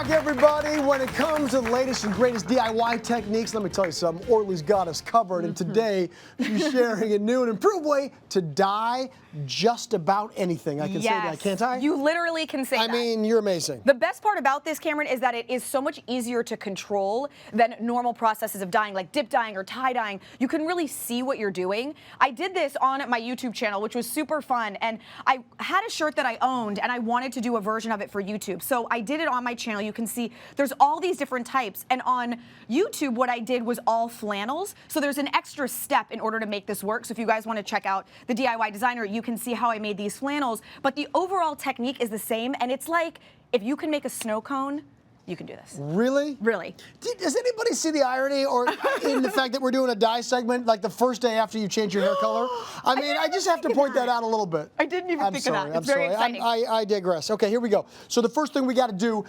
back, everybody. When it comes to the latest and greatest DIY techniques, let me tell you something. Orly's got us covered, and today she's sharing a new and improved way to dye just about anything. I can say that, can't I? You literally can say that. I mean, you're amazing. The best part about this, Cameron, is that it is so much easier to control than normal processes of dyeing, like dip dyeing or tie dyeing. You can really see what you're doing. I did this on my YouTube channel, which was super fun, and I had a shirt that I owned, and I wanted to do a version of it for YouTube. So I did it on my channel. You can see there's all these different types, and on YouTube, what I did was all flannels. So there's an extra step in order to make this work. So if you guys want to check out the DIY designer, you can see how I made these flannels, but the overall technique is the same, and it's like if you can make a snow cone, you can do this. Really? Really. Does anybody see the irony or in the fact that we're doing a dye segment like the first day after you change your hair color? I mean, I just have to point that out a little bit. I didn't even think of that. It's very exciting. I digress. Okay, here we go. So the first thing we got to do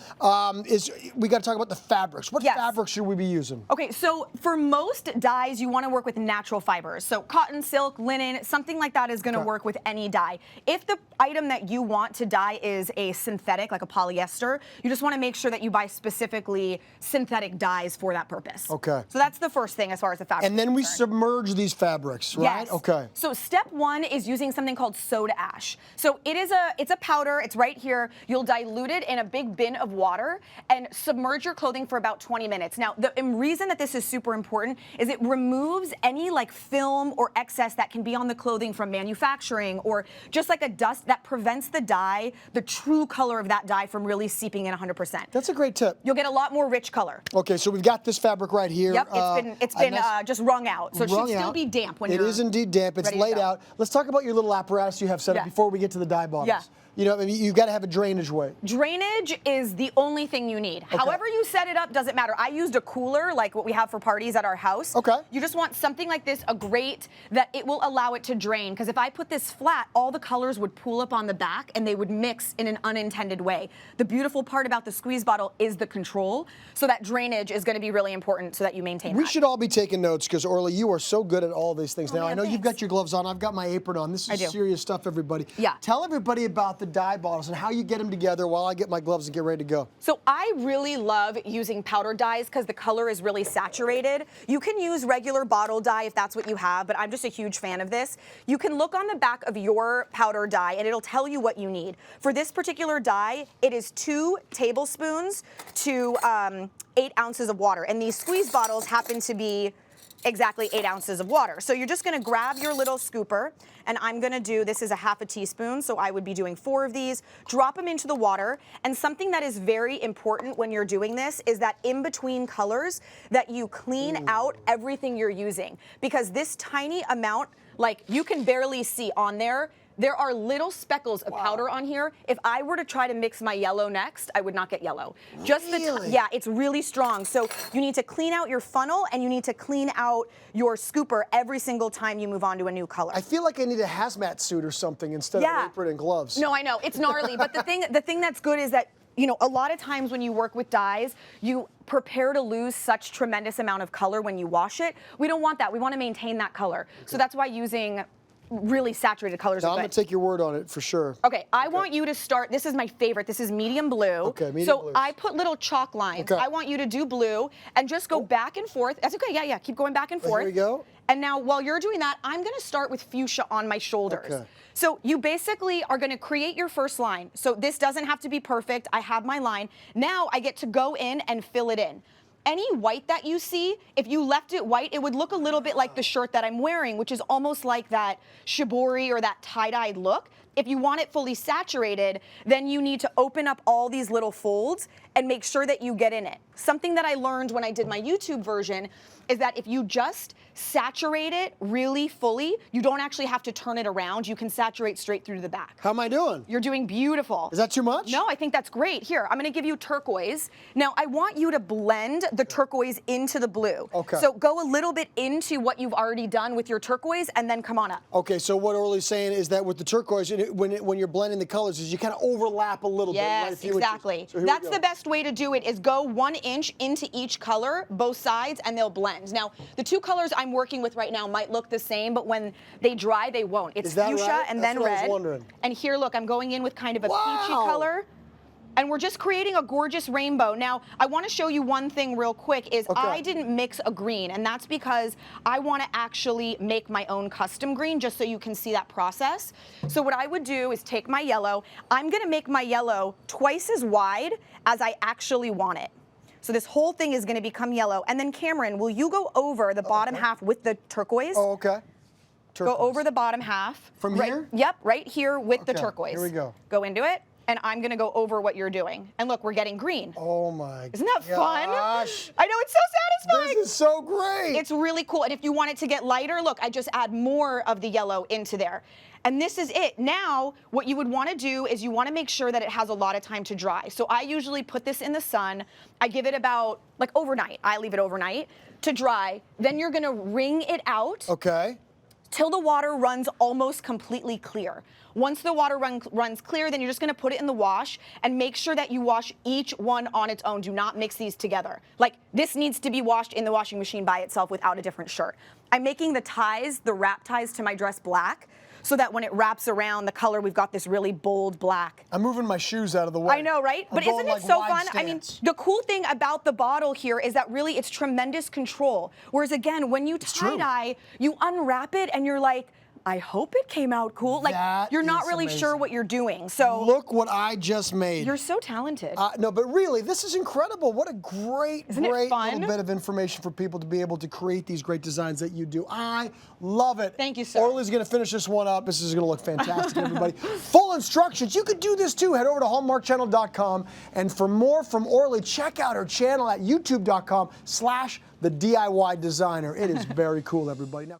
is we got to talk about the fabrics. What fabrics should we be using? Okay, so for most dyes, you want to work with natural fibers. So cotton, silk, linen, something like that is going to work with any dye. If the item that you want to dye is a synthetic, like a polyester, you just want to make sure that you buy specifically synthetic dyes for that purpose. Okay. So that's the first thing as far as the fabric. And then we submerge these fabrics, right? Yes. Okay. So step one is using something called soda ash. So it's a powder, it's right here. You'll dilute it in a big bin of water and submerge your clothing for about 20 minutes. Now, the reason that this is super important is it removes any like film or excess that can be on the clothing from manufacturing or just like a dust that prevents the dye, the true color of that dye from really seeping in 100%. That's a great tip. You'll get a lot more rich color. Okay, so we've got this fabric right here. Yep, it's been just wrung out, so it should still be damp when it is indeed damp. It's laid out. Let's talk about your little apparatus you have set up before we get to the dye bottles. Yeah. You know, I mean, you've got to have a drainage way. Drainage is the only thing you need. Okay. However you set it up doesn't matter. I used a cooler like what we have for parties at our house. Okay. You just want something like this, a grate that it will allow it to drain. Because if I put this flat, all the colors would pool up on the back and they would mix in an unintended way. The beautiful part about the squeeze bottle is the control. So that drainage is going to be really important so that you maintain that. We should all be taking notes because, Orly, you are so good at all these things. Now, I know you've got your gloves on. I've got my apron on. This is serious stuff, everybody. Yeah. Tell everybody about the dye bottles and how you get them together while I get my gloves and get ready to go. So I really love using powder dyes because the color is really saturated. You can use regular bottle dye if that's what you have, but I'm just a huge fan of this. You can look on the back of your powder dye and it'll tell you what you need. For this particular dye, it is 2 tablespoons to 8 ounces of water. And these squeeze bottles happen to be exactly 8 ounces of water. So you're just gonna grab your little scooper, and I'm gonna do, this is a half a teaspoon, so I would be doing 4 of these, drop them into the water, and something that is very important when you're doing this is that in between colors that you clean out everything you're using. Because this tiny amount, like you can barely see on there are little speckles of powder on here. If I were to try to mix my yellow next, I would not get yellow. Really? Yeah, it's really strong. So you need to clean out your funnel and you need to clean out your scooper every single time you move on to a new color. I feel like I need a hazmat suit or something instead of an apron and gloves. No, I know, it's gnarly, but the thing that's good is that, you know, a lot of times when you work with dyes, you prepare to lose such tremendous amount of color when you wash it. We don't want that. We want to maintain that color. Okay. So that's why using really saturated colors are good. I'm going to take your word on it for sure. Okay, I want you to start, this is my favorite, this is medium blue. Okay, medium blue. So I put little chalk lines. Okay. I want you to do blue and just go back and forth. That's okay, yeah, keep going back and forth. Here we go. And now while you're doing that, I'm gonna start with fuchsia on my shoulders. Okay. So you basically are gonna create your first line. So this doesn't have to be perfect, I have my line. Now I get to go in and fill it in. Any white that you see, if you left it white, it would look a little bit like the shirt that I'm wearing, which is almost like that shibori or that tie-dyed look. If you want it fully saturated, then you need to open up all these little folds and make sure that you get in it. Something that I learned when I did my YouTube version is that if you just saturate it really fully, you don't actually have to turn it around. You can saturate straight through to the back. How am I doing? You're doing beautiful. Is that too much? No, I think that's great. Here, I'm gonna give you turquoise. Now, I want you to blend the turquoise into the blue. Okay. So go a little bit into what you've already done with your turquoise and then come on up. Okay, so what Orly's saying is that with the turquoise, when you're blending the colors, is you kind of overlap a little bit. Yes, exactly. So that's the best way to do it is go 1 inch into each color, both sides, and they'll blend. Now, the 2 colors I'm working with right now might look the same, but when they dry, they won't. It's fuchsia and then red. I was wondering. And here, look, I'm going in with kind of a peachy color. And we're just creating a gorgeous rainbow. Now, I want to show you one thing real quick is I didn't mix a green, and that's because I want to actually make my own custom green just so you can see that process. So what I would do is take my yellow. I'm going to make my yellow twice as wide as I actually want it. So this whole thing is going to become yellow. And then Cameron, will you go over the bottom half with the turquoise? Oh, okay. Turquoise. Go over the bottom half. From here? Yep, right here with the turquoise. Here we go. Go into it, and I'm going to go over what you're doing. And look, we're getting green. Oh my Isn't that fun? gosh. I know, it's so satisfying. This is so great. It's really cool. And if you want it to get lighter, look, I just add more of the yellow into there. And this is it. Now, what you would want to do is you want to make sure that it has a lot of time to dry. So I usually put this in the sun. I give it about, like, overnight. I leave it overnight to dry. Then you're going to wring it out. Okay. Till the water runs almost completely clear. Once the water runs clear, then you're just going to put it in the wash and make sure that you wash each one on its own. Do not mix these together. Like, this needs to be washed in the washing machine by itself without a different shirt. I'm making the ties, the wrap ties to my dress black, so that when it wraps around the color, we've got this really bold black. I'm moving my shoes out of the way. I know, right? But I'm isn't going, it so like, fun? wide I mean, stance. the cool thing about the bottle here is that really it's tremendous control. Whereas again, when you tie-dye, you unwrap it and you're like, I hope it came out cool. Like, That you're not is really sure amazing. what you're doing. So Look what I just made. you're so talented. No, but really, this is incredible. What a great, Isn't it great fun? little bit of information for people to be able to create these great designs that you do. I love it. Thank you, sir. Orly's going to finish this one up. This is going to look fantastic, everybody. Full instructions. You could do this too. Head over to hallmarkchannel.com. And for more from Orly, check out her channel at youtube.com/the DIY designer. It is very cool, everybody. Now,